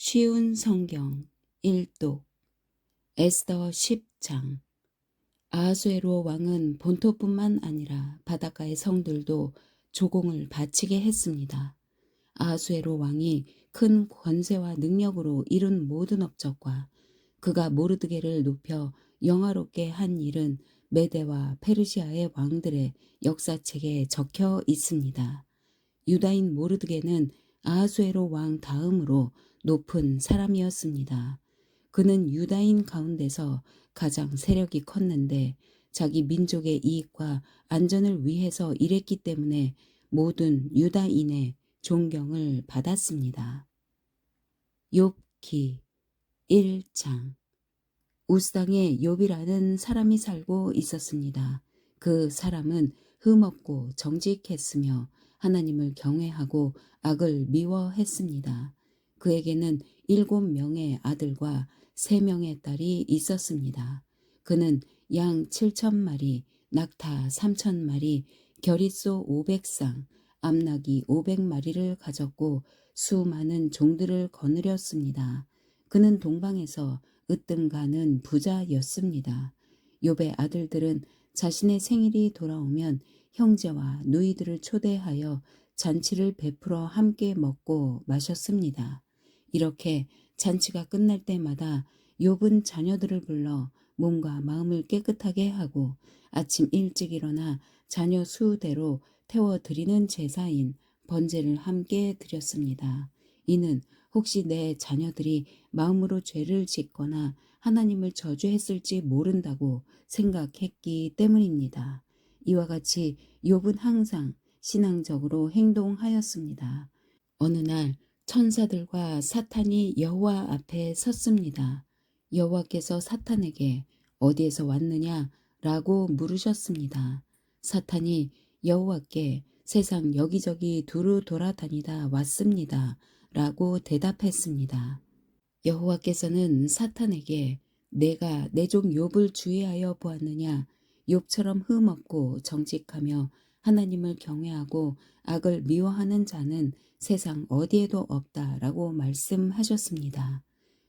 쉬운 성경 1독 에스더 10장. 아하수에로 왕은 본토뿐만 아니라 바닷가의 성들도 조공을 바치게 했습니다. 아하수에로 왕이 큰 권세와 능력으로 이룬 모든 업적과 그가 모르드게를 높여 영화롭게 한 일은 메대와 페르시아의 왕들의 역사책에 적혀 있습니다. 유다인 모르드게는 아하수에로 왕 다음으로 높은 사람이었습니다. 그는 유다인 가운데서 가장 세력이 컸는데 자기 민족의 이익과 안전을 위해서 일했기 때문에 모든 유다인의 존경을 받았습니다. 욥기 1장. 우스 땅에 욥이라는 사람이 살고 있었습니다. 그 사람은 흠없고 정직했으며 하나님을 경외하고 악을 미워했습니다. 그에게는 7명의 아들과 3명의 딸이 있었습니다. 그는 양 7,000마리, 낙타 3,000마리, 겨릿소 500쌍, 암나귀 500마리를 가졌고 수많은 종들을 거느렸습니다. 그는 동방에서 으뜸가는 부자였습니다. 욥의 아들들은 자신의 생일이 돌아오면 형제와 누이들을 초대하여 잔치를 베풀어 함께 먹고 마셨습니다. 이렇게 잔치가 끝날 때마다 욥은 자녀들을 불러 몸과 마음을 깨끗하게 하고 아침 일찍 일어나 자녀 수대로 태워드리는 제사인 번제를 함께 드렸습니다. 이는 혹시 내 자녀들이 마음으로 죄를 짓거나 하나님을 저주했을지 모른다고 생각했기 때문입니다. 이와 같이 욥은 항상 신앙적으로 행동하였습니다. 어느 날 천사들과 사탄이 여호와 앞에 섰습니다. 여호와께서 사탄에게 어디에서 왔느냐라고 물으셨습니다. 사탄이 여호와께 세상 여기저기 두루 돌아다니다 왔습니다. 라고 대답했습니다. 여호와께서는 사탄에게 내가 내 종 욥을 주의하여 보았느냐? 욥처럼 흠없고 정직하며 하나님을 경외하고 악을 미워하는 자는 세상 어디에도 없다라고 말씀하셨습니다.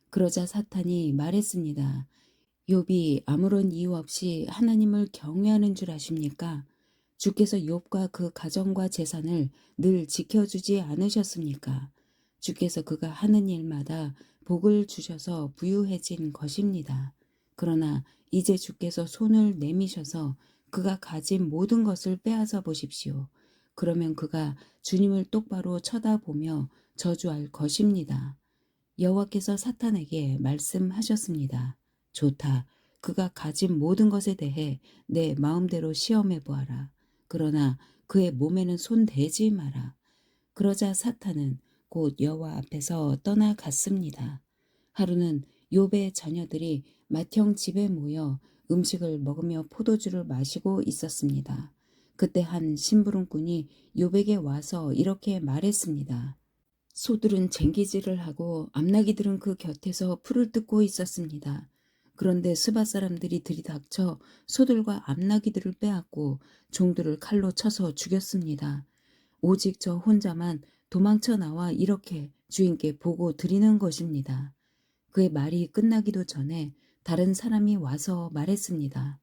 그러자 사탄이 말했습니다. 욥이 아무런 이유 없이 하나님을 경외하는 줄 아십니까? 주께서 욥과 그 가정과 재산을 늘 지켜주지 않으셨습니까? 주께서 그가 하는 일마다 복을 주셔서 부유해진 것입니다. 그러나 이제 주께서 손을 내미셔서 그가 가진 모든 것을 빼앗아 보십시오. 그러면 그가 주님을 똑바로 쳐다보며 저주할 것입니다. 여호와께서 사탄에게 말씀하셨습니다. 좋다. 그가 가진 모든 것에 대해 내 마음대로 시험해 보아라. 그러나 그의 몸에는 손 대지 마라. 그러자 사탄은 곧 여호와 앞에서 떠나갔습니다. 하루는 욥의 자녀들이 맏형 집에 모여 음식을 먹으며 포도주를 마시고 있었습니다. 그때 한 심부름꾼이 욥에게 와서 이렇게 말했습니다. 소들은 쟁기질을 하고 암나기들은 그 곁에서 풀을 뜯고 있었습니다. 그런데 스바 사람들이 들이닥쳐 소들과 암나기들을 빼앗고 종들을 칼로 쳐서 죽였습니다. 오직 저 혼자만 도망쳐 나와 이렇게 주인께 보고 드리는 것입니다. 그의 말이 끝나기도 전에 다른 사람이 와서 말했습니다.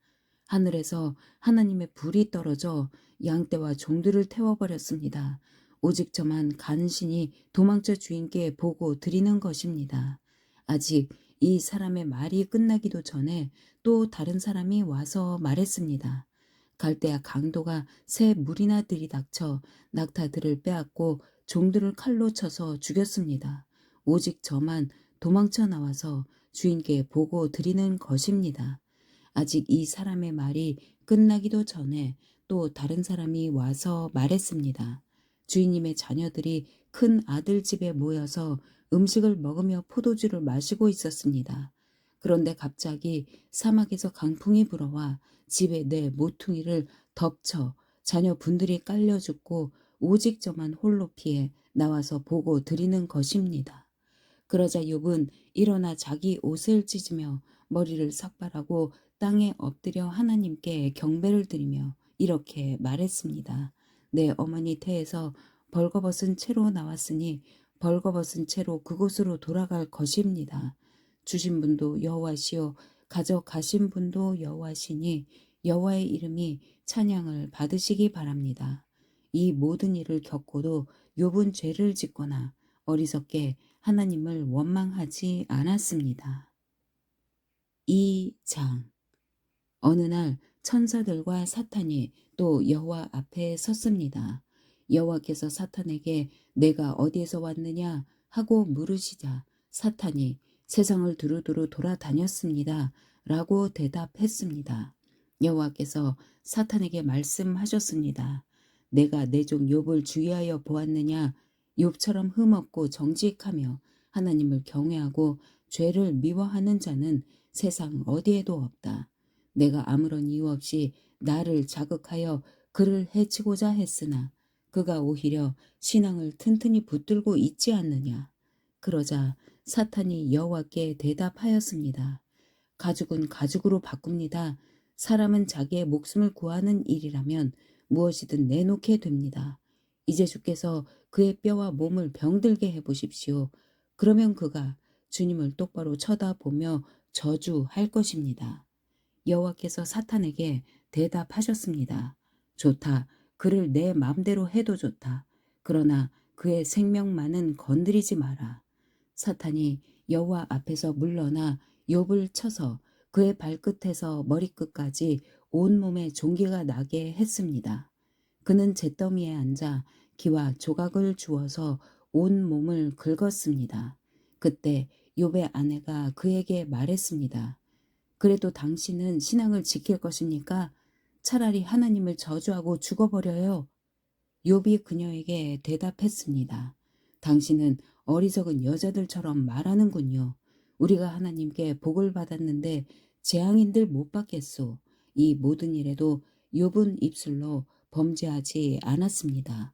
하늘에서 하나님의 불이 떨어져 양떼와 종들을 태워버렸습니다. 오직 저만 간신히 도망쳐 주인께 보고 드리는 것입니다. 아직 이 사람의 말이 끝나기도 전에 또 다른 사람이 와서 말했습니다. 갈대아 강도가 새 물이나 들이닥쳐 낙타들을 빼앗고 종들을 칼로 쳐서 죽였습니다. 오직 저만 도망쳐 나와서 주인께 보고 드리는 것입니다. 아직 이 사람의 말이 끝나기도 전에 또 다른 사람이 와서 말했습니다. 주인님의 자녀들이 큰 아들 집에 모여서 음식을 먹으며 포도주를 마시고 있었습니다. 그런데 갑자기 사막에서 강풍이 불어와 집에 내 모퉁이를 덮쳐 자녀분들이 깔려 죽고 오직 저만 홀로 피해 나와서 보고 드리는 것입니다. 그러자 욥은 일어나 자기 옷을 찢으며 머리를 삭발하고 땅에 엎드려 하나님께 경배를 드리며 이렇게 말했습니다. 내 어머니 태에서 벌거벗은 채로 나왔으니 벌거벗은 채로 그곳으로 돌아갈 것입니다. 주신 분도 여호와시요 가져가신 분도 여호와시니 여호와의 이름이 찬양을 받으시기 바랍니다. 이 모든 일을 겪고도 욥은 죄를 짓거나 어리석게 하나님을 원망하지 않았습니다. 2장. 어느 날 천사들과 사탄이 또 여호와 앞에 섰습니다. 여호와께서 사탄에게 내가 어디에서 왔느냐 하고 물으시자 사탄이 세상을 두루두루 돌아다녔습니다. 라고 대답했습니다. 여호와께서 사탄에게 말씀하셨습니다. 내가 내 종 욥을 주의하여 보았느냐? 욥처럼 흠없고 정직하며 하나님을 경외하고 죄를 미워하는 자는 세상 어디에도 없다. 내가 아무런 이유 없이 나를 자극하여 그를 해치고자 했으나 그가 오히려 신앙을 튼튼히 붙들고 있지 않느냐. 그러자 사탄이 여호와께 대답하였습니다. 가죽은 가죽으로 바꿉니다. 사람은 자기의 목숨을 구하는 일이라면 무엇이든 내놓게 됩니다. 이제 주께서 그의 뼈와 몸을 병들게 해보십시오. 그러면 그가 주님을 똑바로 쳐다보며 저주할 것입니다. 여호와께서 사탄에게 대답하셨습니다. 좋다. 그를 내 맘대로 해도 좋다. 그러나 그의 생명만은 건드리지 마라. 사탄이 여호와 앞에서 물러나 욥을 쳐서 그의 발끝에서 머리끝까지 온몸에 종기가 나게 했습니다. 그는 잿더미에 앉아 기와 조각을 주어서 온몸을 긁었습니다. 그때 욥의 아내가 그에게 말했습니다. 그래도 당신은 신앙을 지킬 것입니까? 차라리 하나님을 저주하고 죽어버려요. 욥이 그녀에게 대답했습니다. 당신은 어리석은 여자들처럼 말하는군요. 우리가 하나님께 복을 받았는데 재앙인들 못 받겠소. 이 모든 일에도 욥은 입술로 범죄하지 않았습니다.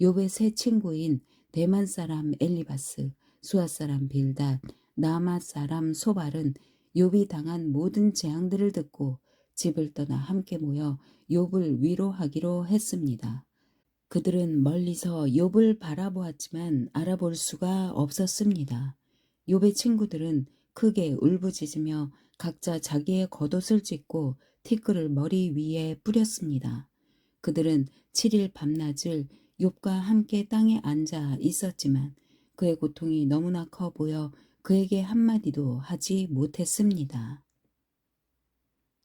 욥의 세 친구인 대만 사람 엘리바스, 수아 사람 빌닷, 나맛 사람 소발은 욥이 당한 모든 재앙들을 듣고 집을 떠나 함께 모여 욥을 위로하기로 했습니다. 그들은 멀리서 욥을 바라보았지만 알아볼 수가 없었습니다. 욥의 친구들은 크게 울부짖으며 각자 자기의 겉옷을 찢고 티끌을 머리 위에 뿌렸습니다. 그들은 7일 밤낮을 욥과 함께 땅에 앉아 있었지만 그의 고통이 너무나 커 보여 그에게 한마디도 하지 못했습니다.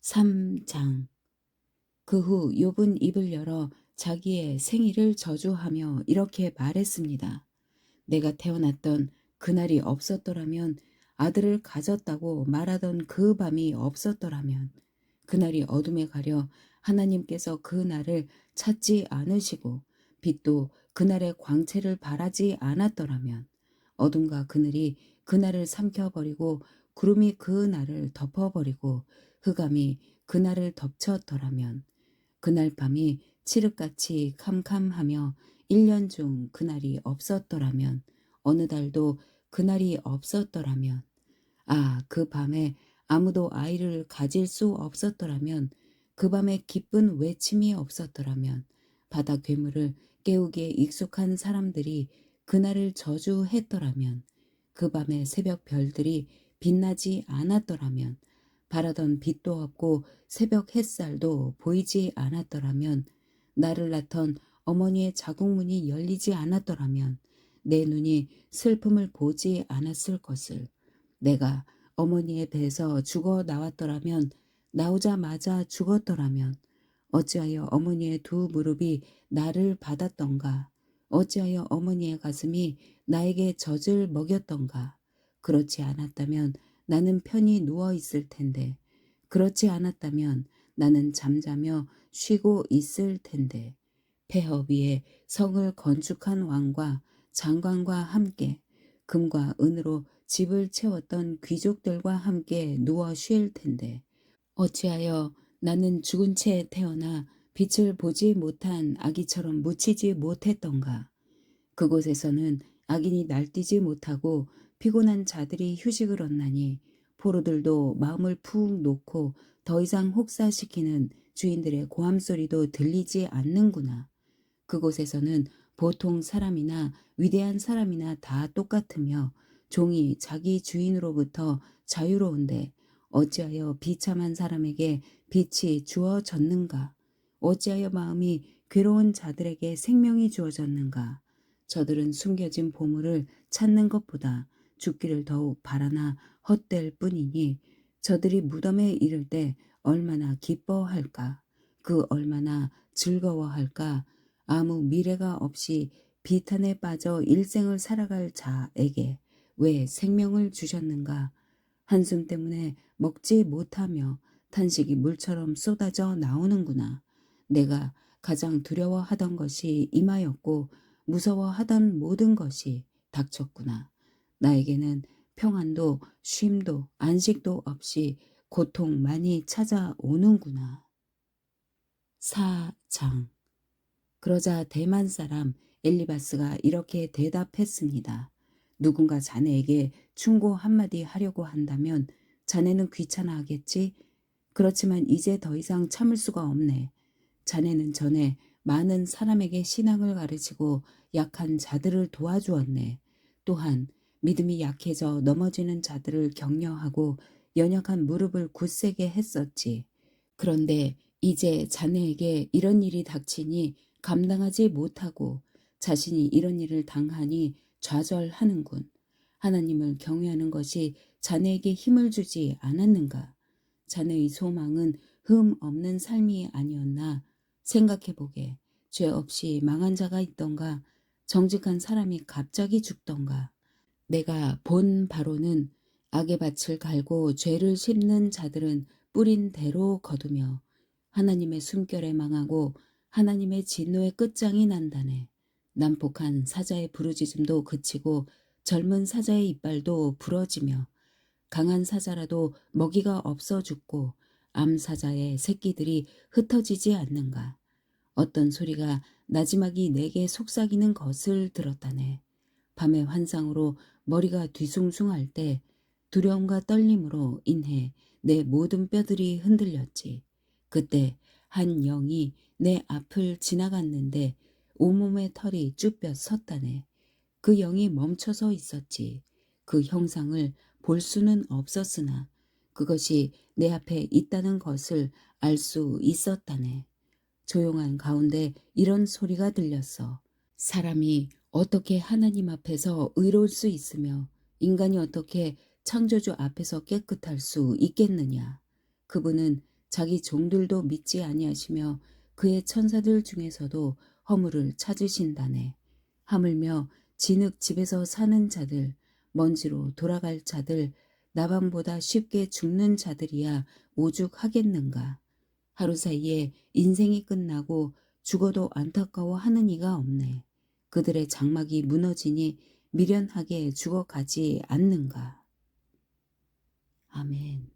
3장. 그 후 욥은 입을 열어 자기의 생일을 저주하며 이렇게 말했습니다. 내가 태어났던 그날이 없었더라면, 아들을 가졌다고 말하던 그 밤이 없었더라면, 그날이 어둠에 가려 하나님께서 그 날을 찾지 않으시고 빛도 그날의 광채를 바라지 않았더라면, 어둠과 그늘이 그날을 삼켜버리고 구름이 그 날을 덮어버리고 흑암이 그날을 덮쳤더라면, 그날 밤이 칠흑같이 캄캄하며 1년 중 그날이 없었더라면, 어느 달도 그날이 없었더라면, 그 밤에 아무도 아이를 가질 수 없었더라면, 그 밤에 기쁜 외침이 없었더라면, 바다 괴물을 깨우기에 익숙한 사람들이 그날을 저주했더라면, 그 밤에 새벽 별들이 빛나지 않았더라면, 바라던 빛도 없고 새벽 햇살도 보이지 않았더라면, 나를 낳던 어머니의 자궁문이 열리지 않았더라면, 내 눈이 슬픔을 보지 않았을 것을, 내가 어머니의 배에서 죽어 나왔더라면, 나오자마자 죽었더라면, 어찌하여 어머니의 두 무릎이 나를 받았던가? 어찌하여 어머니의 가슴이 나에게 젖을 먹였던가? 그렇지 않았다면 나는 편히 누워 있을 텐데, 그렇지 않았다면 나는 잠자며 쉬고 있을 텐데, 폐허 위에 성을 건축한 왕과 장관과 함께 금과 은으로 집을 채웠던 귀족들과 함께 누워 쉴 텐데, 어찌하여 나는 죽은 채 태어나 빛을 보지 못한 아기처럼 묻히지 못했던가? 그곳에서는 악인이 날뛰지 못하고 피곤한 자들이 휴식을 얻나니, 포로들도 마음을 푹 놓고 더 이상 혹사시키는 주인들의 고함소리도 들리지 않는구나. 그곳에서는 보통 사람이나 위대한 사람이나 다 똑같으며 종이 자기 주인으로부터 자유로운데 어찌하여 비참한 사람에게 빛이 주어졌는가? 어찌하여 마음이 괴로운 자들에게 생명이 주어졌는가? 저들은 숨겨진 보물을 찾는 것보다 죽기를 더욱 바라나 헛될 뿐이니 저들이 무덤에 이를 때 얼마나 기뻐할까? 그 얼마나 즐거워할까? 아무 미래가 없이 비탄에 빠져 일생을 살아갈 자에게 왜 생명을 주셨는가? 한숨 때문에 먹지 못하며 탄식이 물처럼 쏟아져 나오는구나. 내가 가장 두려워하던 것이 임하였고 무서워하던 모든 것이 닥쳤구나. 나에게는 평안도 쉼도 안식도 없이 고통만이 찾아오는구나. 4장. 그러자 대만 사람 엘리바스가 이렇게 대답했습니다. 누군가 자네에게 충고 한마디 하려고 한다면 자네는 귀찮아하겠지? 그렇지만 이제 더 이상 참을 수가 없네. 자네는 전에 많은 사람에게 신앙을 가르치고 약한 자들을 도와주었네. 또한 믿음이 약해져 넘어지는 자들을 격려하고 연약한 무릎을 굳세게 했었지. 그런데 이제 자네에게 이런 일이 닥치니 감당하지 못하고 자신이 이런 일을 당하니 좌절하는군. 하나님을 경외하는 것이 자네에게 힘을 주지 않았는가? 자네의 소망은 흠 없는 삶이 아니었나? 생각해보게. 죄 없이 망한 자가 있던가? 정직한 사람이 갑자기 죽던가? 내가 본 바로는 악의 밭을 갈고 죄를 씹는 자들은 뿌린 대로 거두며 하나님의 숨결에 망하고 하나님의 진노의 끝장이 난다네. 난폭한 사자의 부르짖음도 그치고 젊은 사자의 이빨도 부러지며 강한 사자라도 먹이가 없어 죽고 암사자의 새끼들이 흩어지지 않는가. 어떤 소리가 나지막이 내게 속삭이는 것을 들었다네. 밤의 환상으로 머리가 뒤숭숭할 때 두려움과 떨림으로 인해 내 모든 뼈들이 흔들렸지. 그때 한 영이 내 앞을 지나갔는데 온몸의 털이 쭈뼛 섰다네. 그 영이 멈춰서 있었지. 그 형상을 볼 수는 없었으나 그것이 내 앞에 있다는 것을 알 수 있었다네. 조용한 가운데 이런 소리가 들렸어. 사람이 어떻게 하나님 앞에서 의로울 수 있으며 인간이 어떻게 창조주 앞에서 깨끗할 수 있겠느냐. 그분은 자기 종들도 믿지 아니하시며 그의 천사들 중에서도 허물을 찾으신다네. 하물며 진흙 집에서 사는 자들, 먼지로 돌아갈 자들, 나방보다 쉽게 죽는 자들이야 오죽하겠는가. 하루 사이에 인생이 끝나고 죽어도 안타까워하는 이가 없네. 그들의 장막이 무너지니 미련하게 죽어가지 않는가. 아멘.